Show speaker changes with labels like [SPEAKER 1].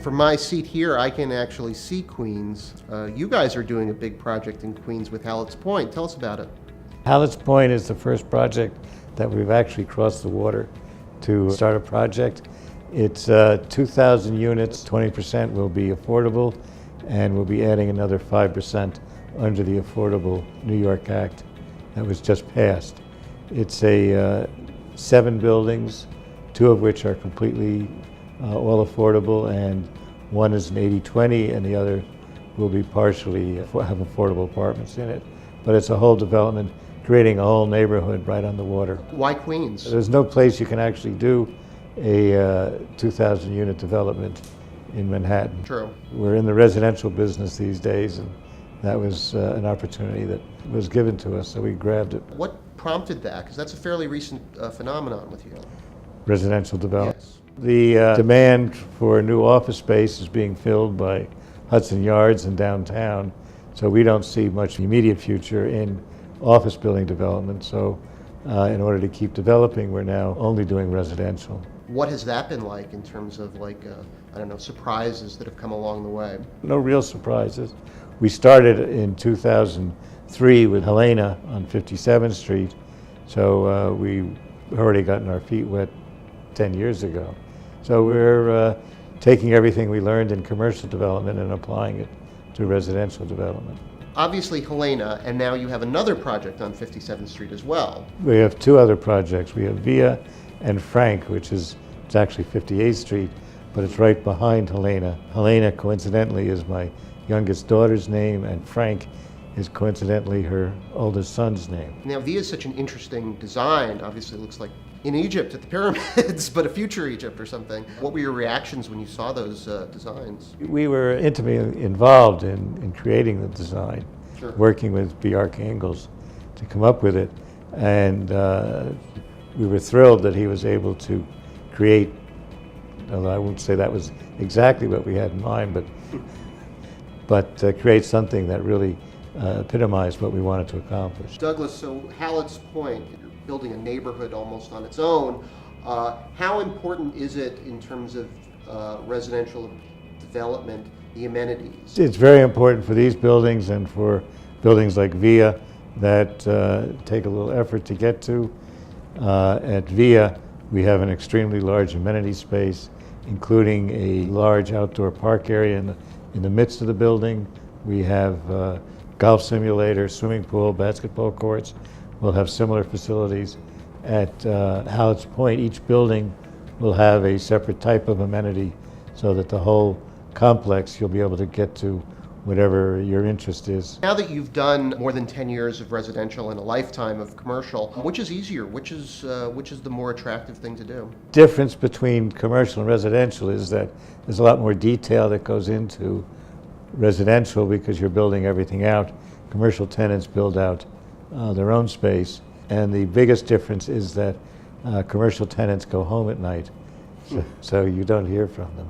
[SPEAKER 1] From my seat here, I can actually see Queens. You guys are doing a big project in Queens with Hallets Point. Tell us about it.
[SPEAKER 2] Hallets Point is the first project that we've actually crossed the water to start a project. It's 2,000 units, 20% will be affordable, and we'll be adding another 5% under the Affordable New York Act that was just passed. It's 7 buildings, 2 of which are completely all affordable, and one is an 80-20, and the other will be partially have affordable apartments in it. But it's a whole development, creating a whole neighborhood right on the water.
[SPEAKER 1] Why Queens?
[SPEAKER 2] There's no place you can actually do a 2,000 unit development in Manhattan.
[SPEAKER 1] True.
[SPEAKER 2] We're in the residential business these days, and that was an opportunity that was given to us, so we grabbed it.
[SPEAKER 1] What prompted that? Because that's a fairly recent phenomenon with you.
[SPEAKER 2] Residential development.
[SPEAKER 1] Yes.
[SPEAKER 2] The demand for new office space is being filled by Hudson Yards and downtown, so we don't see much immediate future in office building development. So in order to keep developing, we're now only doing residential.
[SPEAKER 1] What has that been like in terms of surprises that have come along the way?
[SPEAKER 2] No real surprises. We started in 2003 with Helena on 57th Street, so we already gotten our feet wet 10 years ago. So we're taking everything we learned in commercial development and applying it to residential development.
[SPEAKER 1] Obviously Helena, and now you have another project on 57th Street as well.
[SPEAKER 2] We have 2 other projects. We have Via and Frank, which it's actually 58th Street, but it's right behind Helena. Helena, coincidentally, is my youngest daughter's name, and Frank is coincidentally her oldest son's name.
[SPEAKER 1] Now, Via is such an interesting design. Obviously, it looks like in Egypt at the pyramids, but a future Egypt or something. What were your reactions when you saw those designs?
[SPEAKER 2] We were intimately involved in creating the design,
[SPEAKER 1] Sure.
[SPEAKER 2] working with B. Archangels to come up with it, and we were thrilled that he was able to create, although I won't say that was exactly what we had in mind, but create something that really epitomized what we wanted to accomplish.
[SPEAKER 1] Douglas, so Hallets Point, you're building a neighborhood almost on its own. How important is it in terms of residential development, the amenities?
[SPEAKER 2] It's very important for these buildings and for buildings like Via that take a little effort to get to. At Via, we have an extremely large amenity space, including a large outdoor park area in the midst of the building. We have golf simulator, swimming pool, basketball courts. We'll have similar facilities. At Hallets Point, each building will have a separate type of amenity so that the whole complex you'll be able to get to whatever your interest is.
[SPEAKER 1] Now that you've done more than 10 years of residential and a lifetime of commercial, which is easier? Which is the more attractive thing to do?
[SPEAKER 2] Difference between commercial and residential is that there's a lot more detail that goes into residential because you're building everything out. Commercial tenants build out their own space, and the biggest difference is that commercial tenants go home at night, so you don't hear from them.